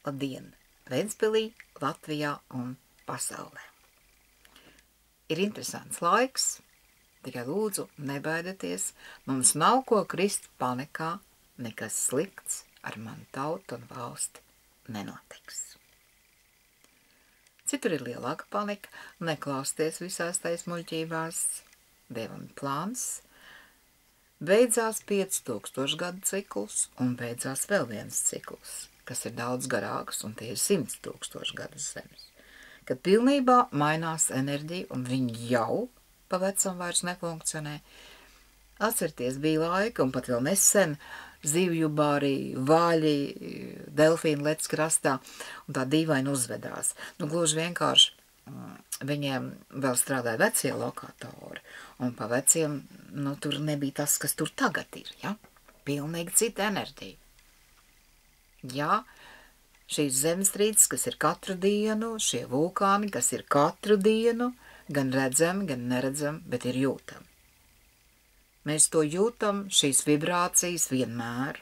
Labdien! Ventspilī, Latvijā un pasaulē. Ir interesants laiks, tikai lūdzu nebaidieties, mums nav ko krist panikā, nekas slikts ar manu tautu un valsti nenotiks. Citur ir lielāka panika, neklausties visās tais muļķībās, Dievam plāns, beidzās 5000 gadu cikls un beidzās vēl viens cikls, kas ir daudz garāks, un tie ir 100 000 gadus zemes. Kad pilnībā mainās enerģija, un viņi jau pa vecam vairs nefunkcionē. Atcerieties, bija laika, un pat vēl nesen, zivju bārī, vaļi, delfīni lec krastā, un tā dīvaini uzvedās. Gluži vienkārši viņiem vēl strādāja vecie lokatori, un pa veciem, tur nebija tas, kas tur tagad ir, ja? Pilnīgi cita enerģija. Jā, šīs zemestrīces, kas ir katru dienu, šie vulkāni, kas ir katru dienu, gan redzami, gan neredzami, bet ir jūtami. Mēs to jūtam, šīs vibrācijas vienmēr,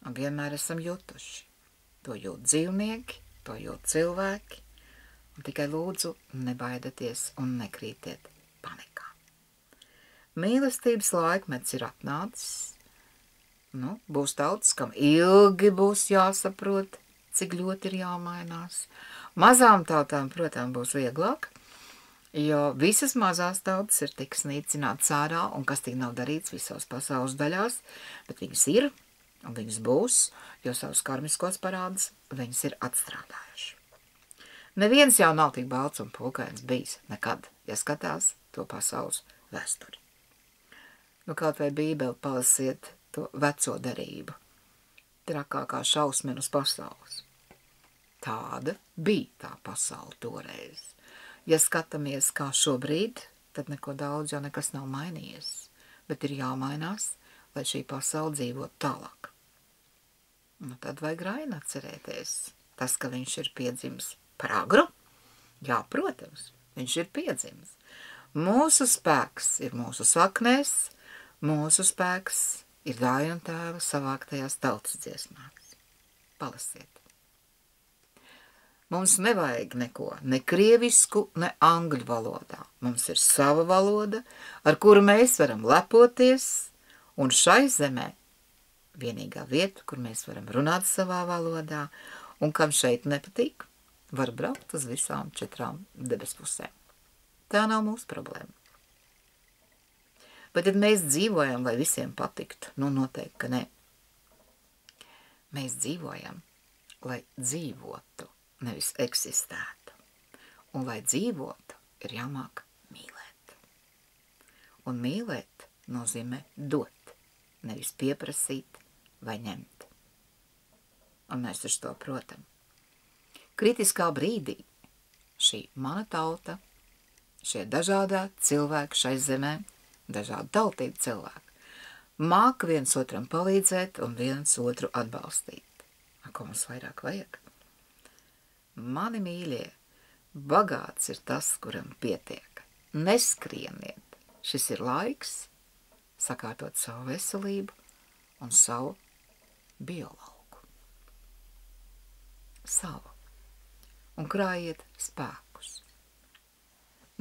un vienmēr esam jutuši. To jūt dzīvnieki, to jūt cilvēki, un tikai lūdzu nebaidieties un nekrītiet panikā. Mīlestības laikmets ir atnācis. Būs tautas, kam ilgi būs jāsaprot, cik ļoti ir jāmainās. Mazām tautām, protams, būs vieglāk, jo visas mazās tautas ir tik snīcināts ārā, un kas tik nav darīts visās pasaules daļās, bet viņas ir, un viņas būs, jo savus karmiskos parādus viņas ir atstrādājuši. Neviens jau nav tik balts un pulkains bijis nekad, ja skatās to pasaules vēsturi. Kaut vai Bībeli palasiet to veco derību, trakākā šausmena uz pasaules. Tāda bija tā pasaule toreiz. Ja skatāmies kā šobrīd, tad neko daudz jau nekas nav mainījies, bet ir jāmainās, lai šī pasaule dzīvot tālāk. Tad vajag Raina atcerēties, tas, ka viņš ir piedzimis par agru? Jā, protams, viņš ir piedzimis. Mūsu spēks ir mūsu saknēs, mūsu spēks ir Dāja un Tēva savāktajās tautas dziesmās. Palasiet. Mums nevajag neko, ne krievisku, ne angļu valodā. Mums ir sava valoda, ar kuru mēs varam lepoties, un šai zemē vienīgā vieta, kur mēs varam runāt savā valodā, un kam šeit nepatīk, var braukt uz visām 4 debespusēm. Tā nav mūsu problēma. Bet tad mēs dzīvojam, lai visiem patiktu? Noteikti, ka ne. Mēs dzīvojam, lai dzīvotu, nevis eksistētu. Un lai dzīvotu, ir jāmāk mīlēt. Un mīlēt nozīmē dot, nevis pieprasīt vai ņemt. Un mēs taču to protam. Kritiskā brīdī šī mana tauta, šie dažādā cilvēki šai zemē, dažādu tautību cilvēki, māk viens otram palīdzēt un viens otru atbalstīt. Ko mums vairāk vajag? Mani mīļie, bagāts ir tas, kuram pietiek. Neskrieniet. Šis ir laiks sakārtot savu veselību un savu biolauku. Savu. Un krājiet spēkus.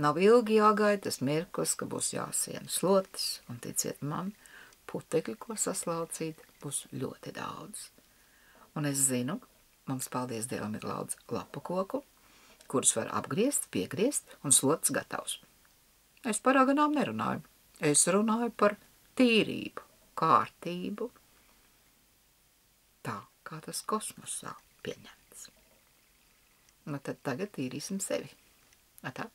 Nav ilgi jāgaida tas mirklis, ka būs jāsien slotis, un ticiet man, putekļi, ko saslaucīt, būs ļoti daudz. Un es zinu, mums, paldies Dievam, ir daudz lapu koku, kurus var apgriezt, piegriezt, un slotis gatavs. Es par aganām nerunāju. Es runāju par tīrību, kārtību, tā kā tas kosmosā pieņemts. Tad tagad tīrīsim sevi. Tā.